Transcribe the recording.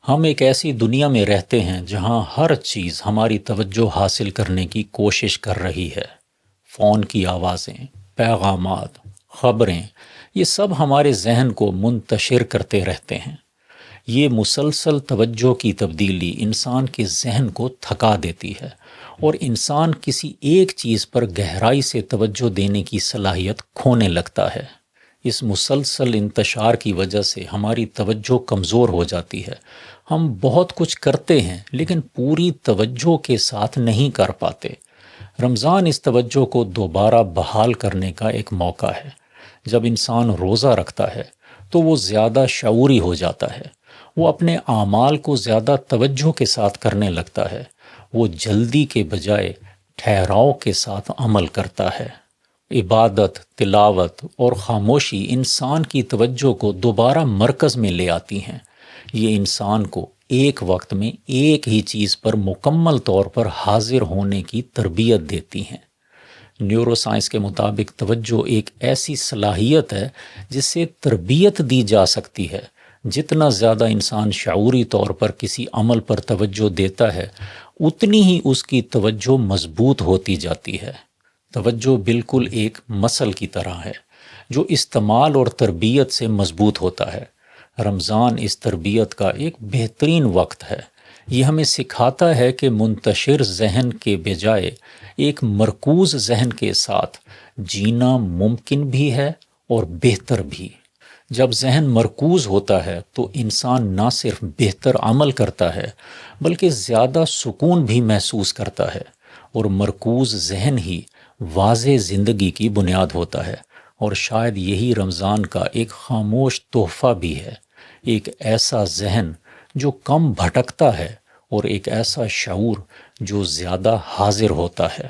ہم ایک ایسی دنیا میں رہتے ہیں جہاں ہر چیز ہماری توجہ حاصل کرنے کی کوشش کر رہی ہے۔ فون کی آوازیں، پیغامات، خبریں، یہ سب ہمارے ذہن کو منتشر کرتے رہتے ہیں۔ یہ مسلسل توجہ کی تبدیلی انسان کے ذہن کو تھکا دیتی ہے اور انسان کسی ایک چیز پر گہرائی سے توجہ دینے کی صلاحیت کھونے لگتا ہے۔ اس مسلسل انتشار کی وجہ سے ہماری توجہ کمزور ہو جاتی ہے۔ ہم بہت کچھ کرتے ہیں لیکن پوری توجہ کے ساتھ نہیں کر پاتے۔ رمضان اس توجہ کو دوبارہ بحال کرنے کا ایک موقع ہے۔ جب انسان روزہ رکھتا ہے تو وہ زیادہ شعوری ہو جاتا ہے۔ وہ اپنے اعمال کو زیادہ توجہ کے ساتھ کرنے لگتا ہے۔ وہ جلدی کے بجائے ٹھہراؤ کے ساتھ عمل کرتا ہے۔ عبادت، تلاوت اور خاموشی انسان کی توجہ کو دوبارہ مرکز میں لے آتی ہیں۔ یہ انسان کو ایک وقت میں ایک ہی چیز پر مکمل طور پر حاضر ہونے کی تربیت دیتی ہیں۔ نیورو سائنس کے مطابق توجہ ایک ایسی صلاحیت ہے جس سے تربیت دی جا سکتی ہے۔ جتنا زیادہ انسان شعوری طور پر کسی عمل پر توجہ دیتا ہے، اتنی ہی اس کی توجہ مضبوط ہوتی جاتی ہے۔ توجہ بالکل ایک مسل کی طرح ہے جو استعمال اور تربیت سے مضبوط ہوتا ہے۔ رمضان اس تربیت کا ایک بہترین وقت ہے۔ یہ ہمیں سکھاتا ہے کہ منتشر ذہن کے بجائے ایک مرکوز ذہن کے ساتھ جینا ممکن بھی ہے اور بہتر بھی۔ جب ذہن مرکوز ہوتا ہے تو انسان نہ صرف بہتر عمل کرتا ہے بلکہ زیادہ سکون بھی محسوس کرتا ہے، اور مرکوز ذہن ہی واضح زندگی کی بنیاد ہوتا ہے۔ اور شاید یہی رمضان کا ایک خاموش تحفہ بھی ہے، ایک ایسا ذہن جو کم بھٹکتا ہے اور ایک ایسا شعور جو زیادہ حاضر ہوتا ہے۔